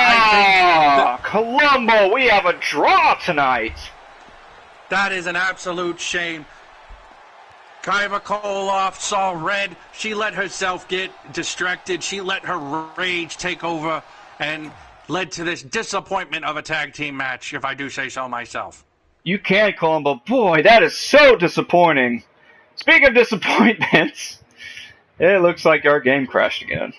Columbo, we have a draw tonight. That is an absolute shame. Kaiva Koloff saw red. She let herself get distracted. She let her rage take over and led to this disappointment of a tag team match, if I do say so myself. You can, Columbo. Boy, that is so disappointing. Speaking of disappointments, it looks like our game crashed again.